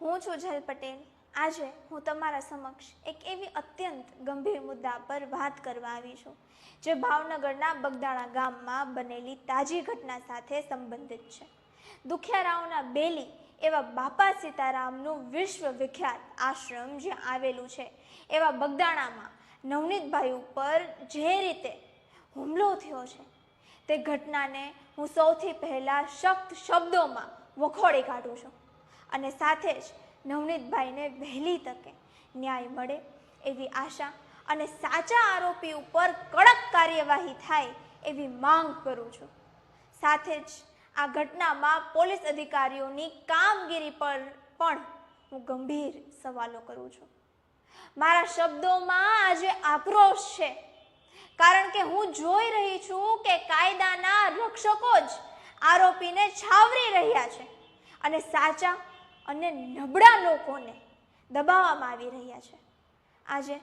હું છું જલ પટેલ। આજે હું તમારા સમક્ષ એક એવી અત્યંત ગંભીર મુદ્દા પર વાત કરવા આવી છું જે ભાવનગરના બગદાણા ગામમાં બનેલી તાજી ઘટના સાથે સંબંધિત છે। દુખિયારાઓના બેલી એવા બાપા સીતારામનું વિશ્વ વિખ્યાત આશ્રમ જ્યાં આવેલું છે એવા બગદાણામાં નવનીતભાઈ ઉપર જે રીતે હુમલો થયો છે તે ઘટનાને હું સૌથી પહેલા સખ્ત શબ્દોમાં વખોડી કાઢું છું અને સાથે જ નવનીતભાઈને વહેલી તકે ન્યાય મળે એવી આશા અને સાચા આરોપી ઉપર કડક કાર્યવાહી થાય એવી માંગ કરું છું। સાથે જ આ ઘટનામાં પોલીસ અધિકારીઓની કામગીરી પર પણ હું ગંભીર સવાલો કરું છું। મારા શબ્દોમાં આજે આક્રોશ છે કારણ કે હું જોઈ રહી છું કે કાયદાના રક્ષકો જ આરોપીને છાવરી રહ્યા છે અને સાચા અને નબળા લોકોને દબાવવામાં આવી રહ્યા છે। આજે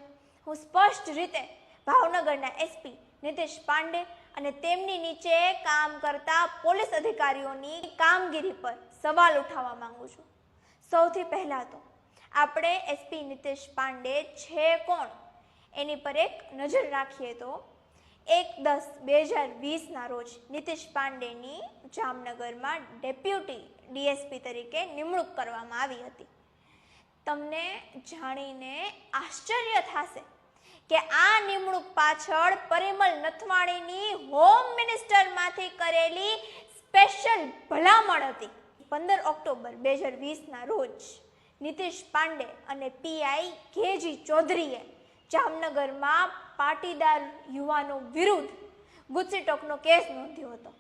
હું સ્પષ્ટ રીતે ભાવનગરના એસપી નીતિશ પાંડે અને તેમની નીચે કામ કરતા પોલીસ અધિકારીઓની કામગીરી પર સવાલ ઉઠાવવા માંગુ છું। સૌથી પહેલા તો આપણે એસપી નીતિશ પાંડે છે કોણ એની પર એક નજર રાખીએ તો 1/10/2020 રોજ નીતિશ પાંડેની જામનગરમાં ડેપ્યુટી ડીએસપી તરીકે નિમણૂક કરવામાં આવી હતી। તમને જાણીને આશ્ચર્ય થશે કે આ નિમણૂક પાછળ પરિમલ નથવાણીની હોમ મિનિસ્ટરમાંથી કરેલી સ્પેશિયલ ભલામણ હતી। 15 ઓક્ટોબર 2020 રોજ નીતિશ પાંડે અને પીઆઈ કેજી ચૌધરીએ જામનગરમાં પાટીદાર યુવાનો વિરુદ્ધ ગુસ્સીટોકનો કેસ નોંધ્યો હતો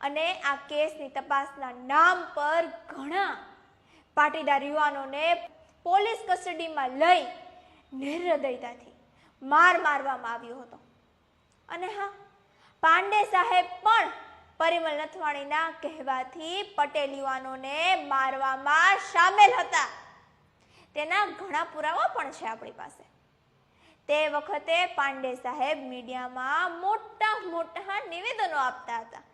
અને આ કેસની તપાસના નામ પર ઘણા પાટીદાર યુવાનોને પોલીસ કસ્ટડીમાં લઈ નિર્દયતાથી મારવામાં આવ્યો હતો અને હા, પાંડે સાહેબ પણ પરિમલ નથવાણીના કહેવાથી પટેલ યુવાનોને મારવામાં સામેલ હતા। તેના ઘણા પુરાવા પણ છે આપણી પાસે। તે વખતે પાંડે સાહેબ મીડિયામાં મોટા નિવેદનો આપતા હતા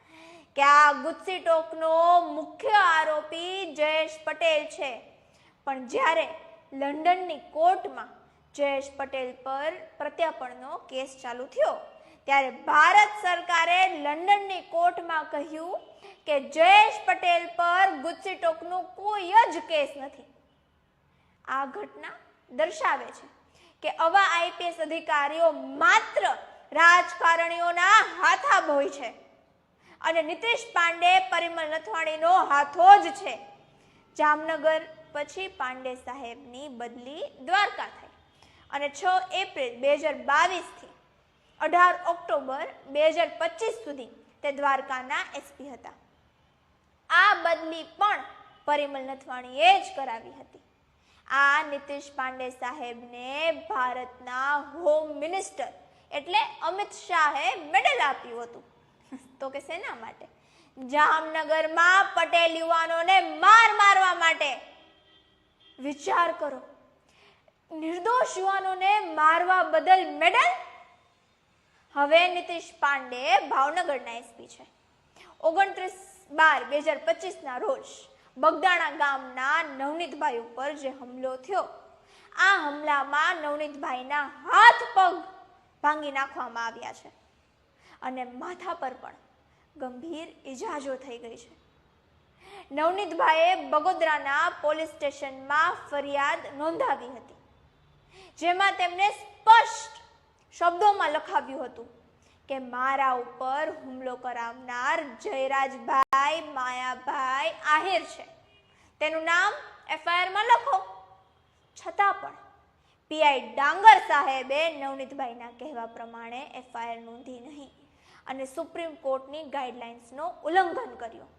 કે આ ગુસ્સીટોકનો મુખ્ય આરોપી જયેશ પટેલ છે, પણ જ્યારે લંડનની કોર્ટમાં જયેશ પટેલ પર પ્રત્યાર્પણનો કેસ ચાલુ થયો ત્યારે ભારત સરકારે લંડનની કોર્ટમાં કહ્યું કે જયેશ પટેલ પર ગુસ્સીટોકનો કોઈ જ કેસ નથી। આ ઘટના દર્શાવે છે કે આવા આઈપીએસ અધિકારીઓ માત્ર રાજકારણીઓના હાથાભોય છે અને નીતિશ પાંડે પરિમલ નથવાણીનો હાથો જ છે। જામનગર પછી પાંડે સાહેબની બદલી દ્વારકા થઈ અને 6 એપ્રિલ 2022 થી 18 ઓક્ટોબર 2025 સુધી તે દ્વારકાના એસપી હતા। આ બદલી પણ પરિમલ નથવાણીએ જ કરાવી હતી। આ નીતિશ પાંડે સાહેબને ભારતના હોમ મિનિસ્ટર એટલે અમિત શાહે મેડલ આપ્યું હતું તો કે શેના માટે? જામનગરમાં પટેલ યુવાનોને મારવા માટે। વિચાર કરો, નિર્દોષ યુવાનોને મારવા બદલ મેડલ। હવે નીતિશ પાંડે ભાવનગરના એસપી છે। 29/12/2025 રોજ બગદાણા ગામના નવનીતભાઈ ઉપર જે હુમલો થયો, આ હુમલામાં નવનીતભાઈના હાથ પગ ભાંગી નાખવામાં આવ્યા છે અને માથા પર પણ ગંભીર ઈજાઓ થઈ ગઈ છે। નવનીતભાઈએ બગોદરાના પોલીસ સ્ટેશનમાં ફરિયાદ નોંધાવી હતી જેમાં તેમને સ્પષ્ટ શબ્દોમાં લખાવ્યું હતું કે મારા ઉપર હુમલો કરાવનાર જયરાજભાઈ માયાભાઈ આહિર છે, તેનું નામ એફઆઈઆરમાં લખો। છતાં પણ પીઆઈ ડાંગર સાહેબે નવનીતભાઈના કહેવા પ્રમાણે એફઆઈઆર નોંધી નહીં અને સુપ્રીમ કોર્ટની ગાઈડલાઇન્સનો ઉલ્લંઘન કર્યું।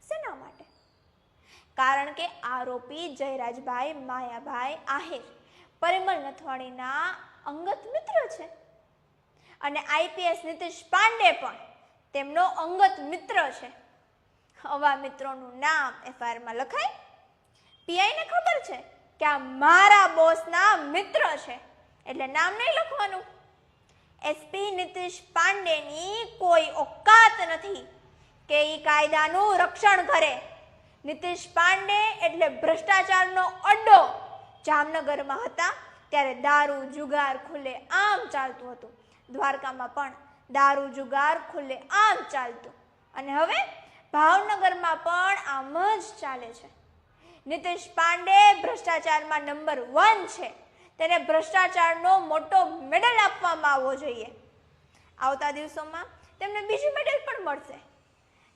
શેના માટે? કારણ કે આરોપી જયરાજભાઈ માયાભાઈ આહિર પરિમલ નથવાણીના અંગત મિત્ર છે અને આઈપીએસ નીતિશ પાંડે પણ તેમનો અંગત મિત્ર છે। આવા મિત્રોનું નામ એફઆઈઆરમાં લખાય? પીઆઈને ખબર છે કે આ મારા બોસના મિત્ર છે એટલે નામ નહીં લખવાનું। એસપી નીતિશ પાંડેની કોઈ ઓકાત નથી કે એ કાયદાનું રક્ષણ કરે નીતિશ પાંડે એટલે ભ્રષ્ટાચારનો અડ્ડો જામનગરમાં હતા ત્યારે દારૂ જુગાર ખુલ્લે આમ ચાલતું હતું. દ્વારકામાં પણ દારૂ જુગાર ખુલ્લે આમ ચાલતું અને હવે ભાવનગરમાં પણ આમ જ ચાલે છે. નીતિશ પાંડે ભ્રષ્ટાચારમાં નંબર 1 છે. તેને ભ્રષ્ટાચારનો મોટો મેડલ આપવામાં આવવો જોઈએ. આવતા દિવસોમાં તેમને બીજી મેડલ પણ મળશે.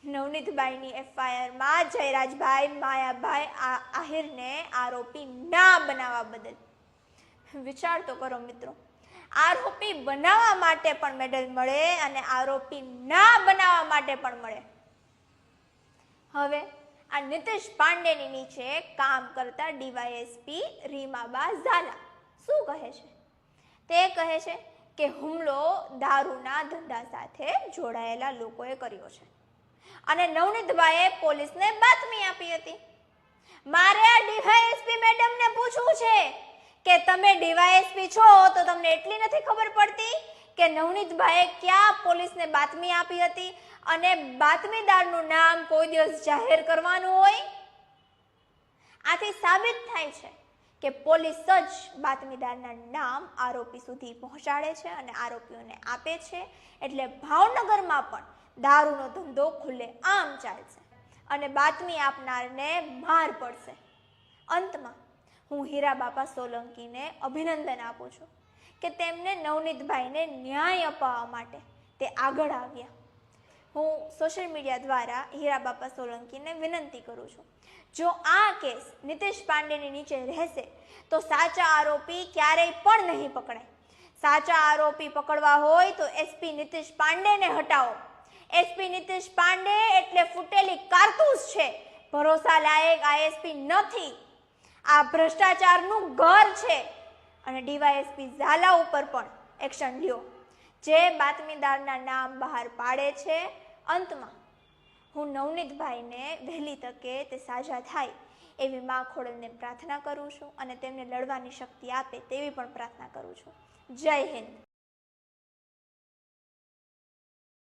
નવનીતબાઈની એફઆઈઆરમાં જયરાજભાઈ માયાભાઈ આહિરને આરોપી ના બનાવવા બદલ વિચાર તો કરો મિત્રો. આરોપી બનાવવા માટે પણ મેડલ મળે અને આરોપી ના બનાવવા માટે પણ મળે. હવે આ નીતિશ પાંડેની નીચે કામ કરતા ડીવાયએસપી રીમાબા ઝાલા શું કહે છે? તે કહે છે કે હુમલો દારૂના ધંધા સાથે જોડાયેલા લોકોએ કર્યો છે અને નવનીતભાઈએ પોલીસને બાતમી આપી હતી. મારે આ ડીવાયએસપી મેડમને પૂછવું છે કે તમે ડીવાયએસપી છો તો તમને એટલી નથી ખબર પડતી કે નવનીતભાઈએ ક્યાં પોલીસને બાતમી આપી હતી અને બાતમીદારનું નામ કોઈ દિવસ જાહેર કરવાનું હોય? આથી સાબિત થાય છે કે પોલીસ જ બાતમીદારના નામ આરોપી સુધી પહોંચાડે છે અને આરોપીઓને આપે છે. એટલે ભાવનગરમાં પણ દારૂનો ધંધો ખુલ્લે આમ ચાલશે અને બાતમી આપનારને માર પડશે. અંતમાં હું હીરાબાપા સોલંકીને અભિનંદન આપું છું કે તેમને નવનીતભાઈને ન્યાય અપાવવા માટે તે આગળ આવ્યા. હું સોશિયલ મીડિયા દ્વારા હીરાબાપા સોલંકીને વિનંતી કરું છું, જો આ કેસ નીતિશ પાંડેની નીચે રહેશે તો સાચા આરોપી ક્યારેય પણ નહીં પકડાય. સાચા આરોપી પકડવા હોય તો એસપી નીતિશ પાંડેને હટાવો. એસપી નીતિશ પાંડે એટલે ફૂટેલી કારતૂસ છે, ભરોસા લાયક આઈએસપી નથી. આ ભ્રષ્ટાચારનું ઘર છે અને ડીવાયએસપી ઝાલા ઉપર પણ એક્શન લ્યો જે બાતમીદારના નામ બહાર પાડે છે. અંતમાં હું નવનીતભાઈને વહેલી તકે તે સાજા થાય એવી મા ખોડલને પ્રાર્થના કરું છું અને તેમને લડવાની શક્તિ આપે તેવી પણ પ્રાર્થના કરું છું. જય હિન્દ.